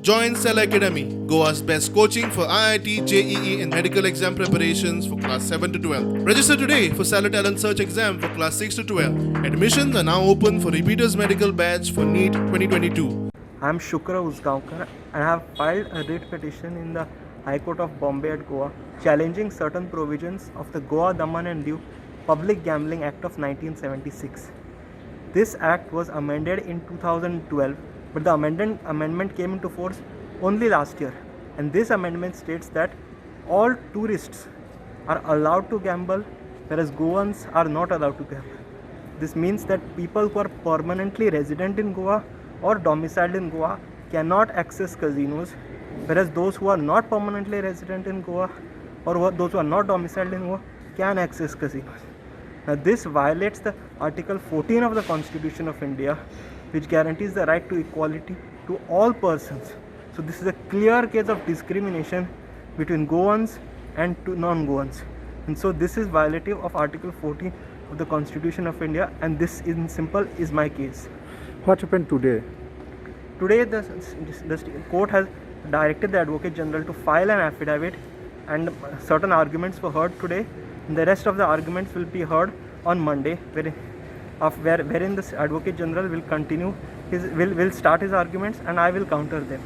Join Cell Academy, Goa's best coaching for IIT, JEE and medical exam preparations for class 7 to 12. Register today for Cell Talent Search exam for class 6 to 12. Admissions are now open for repeaters medical batch for NEET 2022. I am Shukra Usgaonkar and I have filed a writ petition in the High Court of Bombay at Goa challenging certain provisions of the Goa, Daman and Diu Public Gambling Act of 1976. This act was amended in 2012, but the amendment came into force only last year, and this amendment states that all tourists are allowed to gamble, whereas Goans are not allowed to gamble. This means that people who are permanently resident in Goa or domiciled in Goa cannot access casinos, whereas those who are not permanently resident in Goa or those who are not domiciled in Goa can access casinos. Now this violates the Article 14 of the Constitution of India, which guarantees the right to equality to all persons. So this is a clear case of discrimination between Goans and non-Goans. And so this is violative of Article 14 of the Constitution of India, and this in simple is my case. What happened today? Today the court has directed the Advocate General to file an affidavit, and certain arguments were heard today. And the rest of the arguments will be heard on Monday, wherein the Advocate General will continue will start his arguments and I will counter them.